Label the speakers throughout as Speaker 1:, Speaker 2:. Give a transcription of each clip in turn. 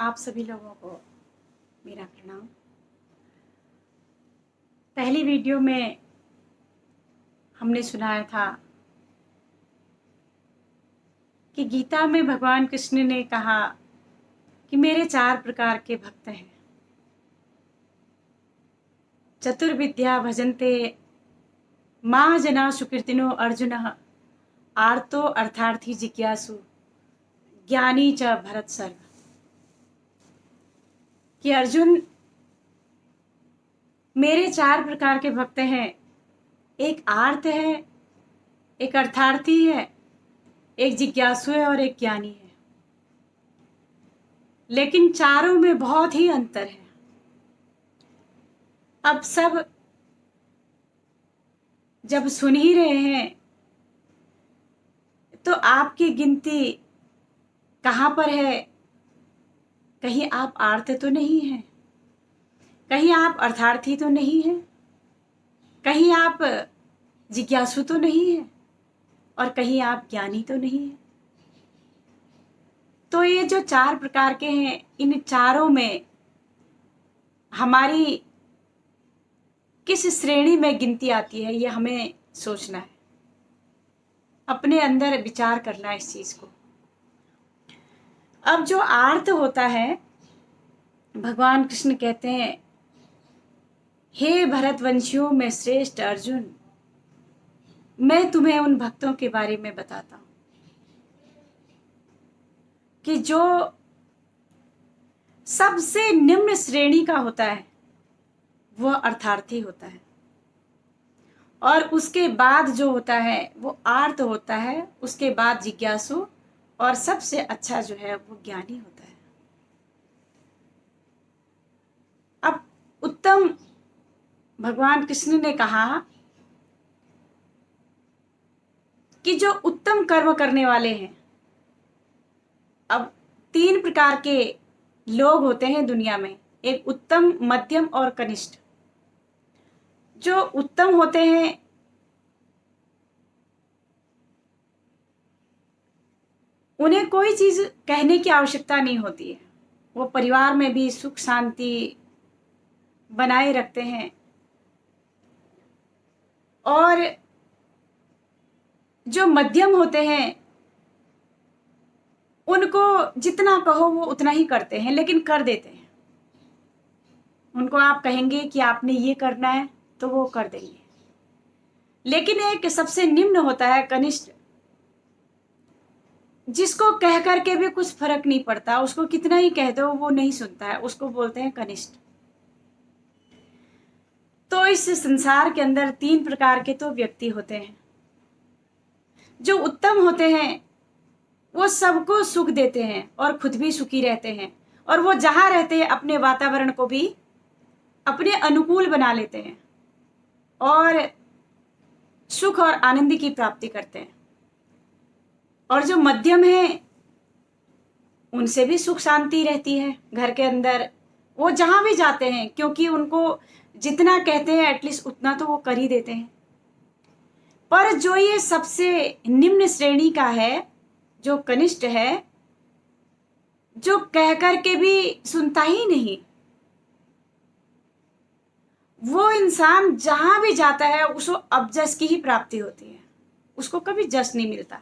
Speaker 1: आप सभी लोगों को मेरा प्रणाम। पहली वीडियो में हमने सुनाया था कि गीता में भगवान कृष्ण ने कहा कि मेरे 4 प्रकार के भक्त हैं। चतुर्विद्या भजन्ते महाजना सुकृतिनो अर्जुनः आर्तो अर्थार्थी जिज्ञासु ज्ञानी च भरत सर्व। कि अर्जुन, मेरे 4 प्रकार के भक्त हैं। एक आर्त है, एक अर्थार्थी है, एक जिज्ञासु है और एक ज्ञानी है। लेकिन चारों में बहुत ही अंतर है। अब सब जब सुन ही रहे हैं तो आपकी गिनती कहाँ पर है? कहीं आप आर्त तो नहीं हैं, कहीं आप अर्थार्थी तो नहीं हैं, कहीं आप जिज्ञासु तो नहीं हैं और कहीं आप ज्ञानी तो नहीं हैं। तो ये जो 4 प्रकार के हैं, इन चारों में हमारी किस श्रेणी में गिनती आती है, ये हमें सोचना है, अपने अंदर विचार करना है इस चीज को। अब जो आर्त होता है, भगवान कृष्ण कहते हैं, हे भरतवंशियों में श्रेष्ठ अर्जुन, मैं तुम्हें उन भक्तों के बारे में बताता हूं कि जो सबसे निम्न श्रेणी का होता है वह अर्थार्थी होता है, और उसके बाद जो होता है वो आर्त होता है, उसके बाद जिज्ञासु, और सबसे अच्छा जो है वो ज्ञानी होता है। अब उत्तम भगवान कृष्ण ने कहा कि जो उत्तम कर्म करने वाले हैं, अब 3 प्रकार के लोग होते हैं दुनिया में, एक उत्तम, मध्यम और कनिष्ठ। जो उत्तम होते हैं उन्हें कोई चीज कहने की आवश्यकता नहीं होती है, वो परिवार में भी सुख शांति बनाए रखते हैं, और जो मध्यम होते हैं उनको जितना कहो वो उतना ही करते हैं, लेकिन कर देते हैं। उनको आप कहेंगे कि आपने ये करना है तो वो कर देंगे। लेकिन एक सबसे निम्न होता है कनिष्ठ, जिसको कह करके भी कुछ फर्क नहीं पड़ता, उसको कितना ही कह दो वो नहीं सुनता है, उसको बोलते हैं कनिष्ठ। तो इस संसार के अंदर 3 प्रकार के तो व्यक्ति होते हैं। जो उत्तम होते हैं वो सबको सुख देते हैं और खुद भी सुखी रहते हैं, और वो जहां रहते हैं अपने वातावरण को भी अपने अनुकूल बना लेते हैं और सुख और आनंद की प्राप्ति करते हैं। और जो मध्यम है उनसे भी सुख शांति रहती है घर के अंदर, वो जहां भी जाते हैं, क्योंकि उनको जितना कहते हैं एटलीस्ट उतना तो वो कर ही देते हैं। पर जो ये सबसे निम्न श्रेणी का है, जो कनिष्ठ है, जो कह करके भी सुनता ही नहीं, वो इंसान जहां भी जाता है उसको अपजस की ही प्राप्ति होती है, उसको कभी जस नहीं मिलता।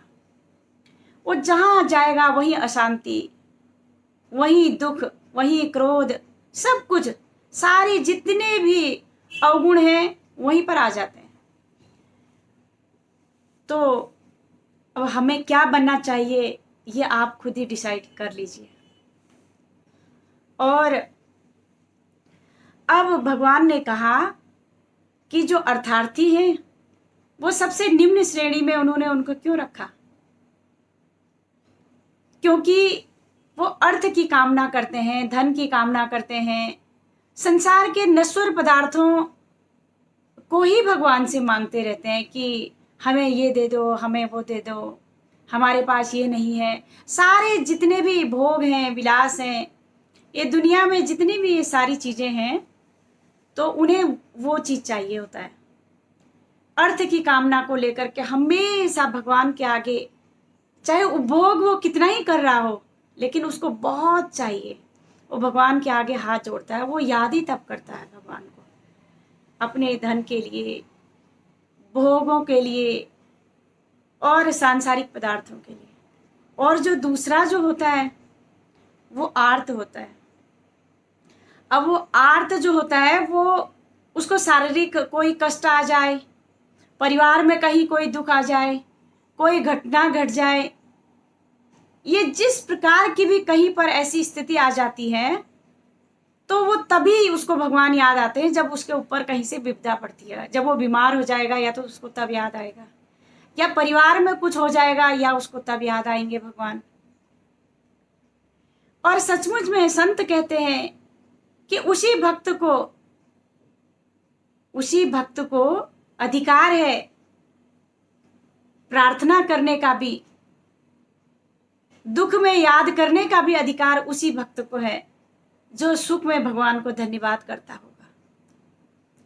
Speaker 1: वो जहां जाएगा वहीं अशांति, वहीं दुख, वहीं क्रोध, सब कुछ, सारे जितने भी अवगुण हैं वहीं पर आ जाते हैं। तो अब हमें क्या बनना चाहिए ये आप खुद ही डिसाइड कर लीजिए। और अब भगवान ने कहा कि जो अर्थार्थी हैं वो सबसे निम्न श्रेणी में उन्होंने उनको क्यों रखा? क्योंकि वो अर्थ की कामना करते हैं, धन की कामना करते हैं, संसार के नश्वर पदार्थों को ही भगवान से मांगते रहते हैं कि हमें ये दे दो, हमें वो दे दो, हमारे पास ये नहीं है। सारे जितने भी भोग हैं, विलास हैं, ये दुनिया में जितनी भी ये सारी चीजें हैं, तो उन्हें वो चीज चाहिए होता है। अर्थ की कामना को लेकर के हमेशा भगवान के आगे, चाहे उपभोग वो कितना ही कर रहा हो, लेकिन उसको बहुत चाहिए, वो भगवान के आगे हाथ जोड़ता है, वो याद ही तब करता है भगवान को, अपने धन के लिए, भोगों के लिए और सांसारिक पदार्थों के लिए। और जो दूसरा जो होता है वो आर्त होता है। अब वो आर्त जो होता है वो उसको शारीरिक कोई कष्ट आ जाए, परिवार में कहीं कोई दुख आ जाए, कोई घटना घट जाए, ये जिस प्रकार की भी कहीं पर ऐसी स्थिति आ जाती है तो वो तभी उसको भगवान याद आते हैं जब उसके ऊपर कहीं से विपदा पड़ती है। जब वो बीमार हो जाएगा या तो उसको तब याद आएगा, या परिवार में कुछ हो जाएगा या उसको तब याद आएंगे भगवान। और सचमुच में संत कहते हैं कि उसी भक्त को अधिकार है प्रार्थना करने का भी, दुख में याद करने का भी अधिकार उसी भक्त को है जो सुख में भगवान को धन्यवाद करता होगा।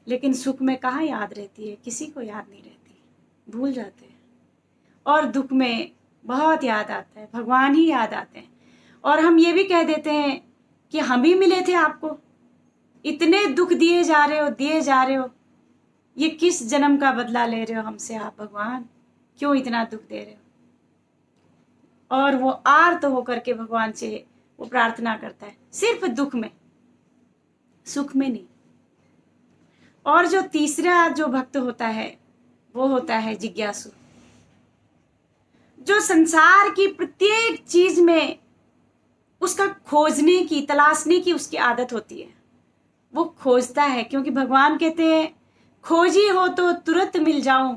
Speaker 1: लेकिन सुख में कहाँ याद रहती है, किसी को याद नहीं रहती, भूल जाते हैं। और दुख में बहुत याद आता है, भगवान ही याद आते हैं। और हम ये भी कह देते हैं कि हम ही मिले थे आपको, इतने दुख दिए जा रहे हो, ये किस जन्म का बदला ले रहे हो हमसे आप भगवान, क्यों इतना दुख दे रहे हो। और वो आर्त होकर के भगवान से वो प्रार्थना करता है, सिर्फ दुख में, सुख में नहीं। और जो तीसरा जो भक्त होता है वो होता है जिज्ञासु, जो संसार की प्रत्येक चीज में उसका खोजने की, तलाशने की उसकी आदत होती है। वो खोजता है, क्योंकि भगवान कहते हैं खोजी हो तो तुरंत मिल जाऊं,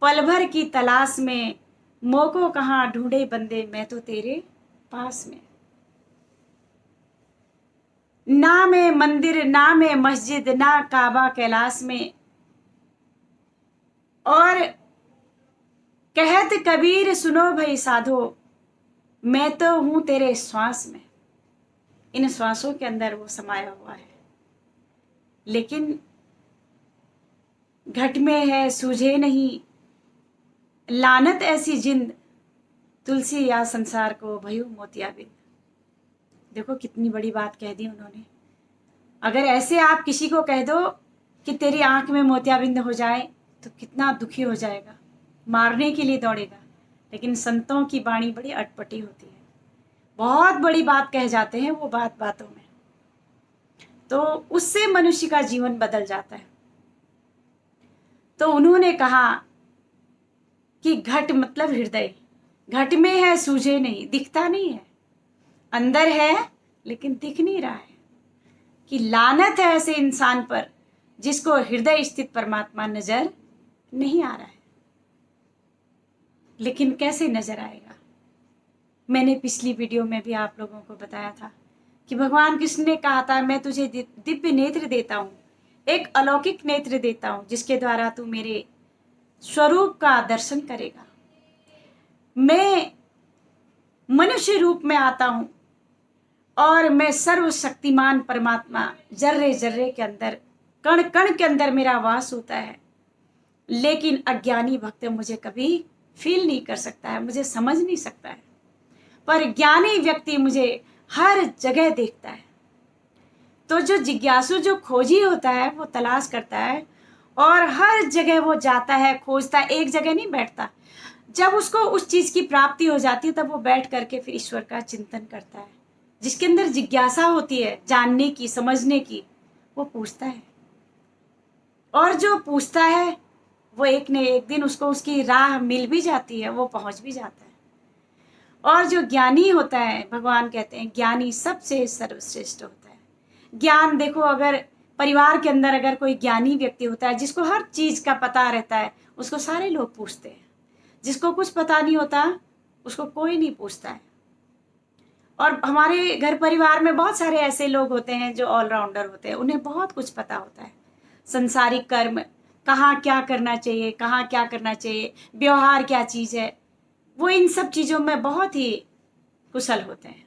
Speaker 1: पल भर की तलाश में मोको कहाँ ढूंढे बंदे, मैं तो तेरे पास में। ना में मंदिर, ना में मस्जिद, ना काबा कैलाश में, और कहत कबीर सुनो भई साधो, मैं तो हूं तेरे श्वास में। इन श्वासों के अंदर वो समाया हुआ है। लेकिन घट में है सूझे नहीं, लानत ऐसी जिंद, तुलसी या संसार को भयू मोतियाबिंद। देखो कितनी बड़ी बात कह दी उन्होंने। अगर ऐसे आप किसी को कह दो कि तेरी आंख में मोतियाबिंद हो जाए तो कितना दुखी हो जाएगा, मारने के लिए दौड़ेगा। लेकिन संतों की वाणी बड़ी अटपटी होती है, बहुत बड़ी बात कह जाते हैं वो बातों में, तो उससे मनुष्य का जीवन बदल जाता है। तो उन्होंने कहा कि घट मतलब हृदय, घट में है सूझे नहीं, दिखता नहीं है, अंदर है लेकिन दिख नहीं रहा है। कि लानत है ऐसे इंसान पर जिसको हृदय स्थित परमात्मा नजर नहीं आ रहा है। लेकिन कैसे नजर आएगा? मैंने पिछली वीडियो में भी आप लोगों को बताया था कि भगवान कृष्ण ने कहा था मैं तुझे दिव्य नेत्र देता हूँ, एक अलौकिक नेत्र देता हूँ जिसके द्वारा तू मेरे स्वरूप का दर्शन करेगा। मैं मनुष्य रूप में आता हूँ और मैं सर्वशक्तिमान परमात्मा, जर्रे जर्रे के अंदर, कण कण के अंदर मेरा वास होता है। लेकिन अज्ञानी भक्त मुझे कभी फील नहीं कर सकता है, मुझे समझ नहीं सकता है, पर ज्ञानी व्यक्ति मुझे हर जगह देखता है। तो जो जिज्ञासु, जो खोजी होता है, वो तलाश करता है और हर जगह वो जाता है, खोजता है, एक जगह नहीं बैठता। जब उसको उस चीज की प्राप्ति हो जाती है तब वो बैठ करके फिर ईश्वर का चिंतन करता है। जिसके अंदर जिज्ञासा होती है जानने की, समझने की, वो पूछता है। और जो पूछता है वो एक न एक दिन उसको उसकी राह मिल भी जाती है, वो पहुंच भी जाता है। और जो ज्ञानी होता है, भगवान कहते हैं ज्ञानी सबसे सर्वश्रेष्ठ होता है। ज्ञान देखो, अगर परिवार के अंदर अगर कोई ज्ञानी व्यक्ति होता है जिसको हर चीज का पता रहता है, उसको सारे लोग पूछते हैं। जिसको कुछ पता नहीं होता उसको कोई नहीं पूछता है। और हमारे घर परिवार में बहुत सारे ऐसे लोग होते हैं जो ऑलराउंडर होते हैं, उन्हें बहुत कुछ पता होता है। संसारिक कर्म, कहाँ क्या करना चाहिए, कहाँ क्या करना चाहिए, व्यवहार क्या चीज है, वो इन सब चीजों में बहुत ही कुशल होते हैं।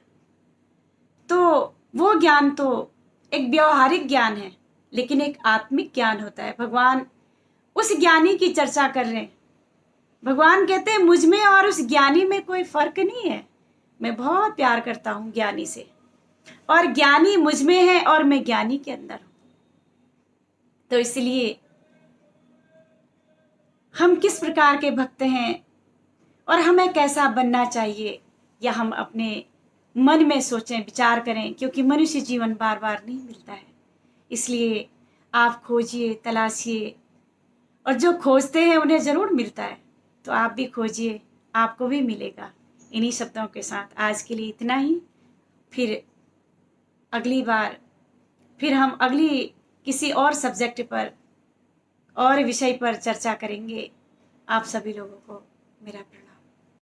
Speaker 1: तो वो ज्ञान तो एक व्यवहारिक ज्ञान है, लेकिन एक आत्मिक ज्ञान होता है। भगवान उस ज्ञानी की चर्चा कर रहे हैं। भगवान कहते हैं मुझ में और उस ज्ञानी में कोई फर्क नहीं है, मैं बहुत प्यार करता हूँ ज्ञानी से। और ज्ञानी मुझ में है और मैं ज्ञानी के अंदर हूं। तो इसलिए हम किस प्रकार के भक्त हैं और हमें कैसा बनना चाहिए, या हम अपने मन में सोचें, विचार करें, क्योंकि मनुष्य जीवन बार बार नहीं मिलता है। इसलिए आप खोजिए, तलाशिए, और जो खोजते हैं उन्हें ज़रूर मिलता है। तो आप भी खोजिए, आपको भी मिलेगा। इन्हीं शब्दों के साथ आज के लिए इतना ही। फिर अगली बार फिर हम अगली किसी और सब्जेक्ट पर और विषय पर चर्चा करेंगे। आप सभी लोगों को मेरा प्रणाम।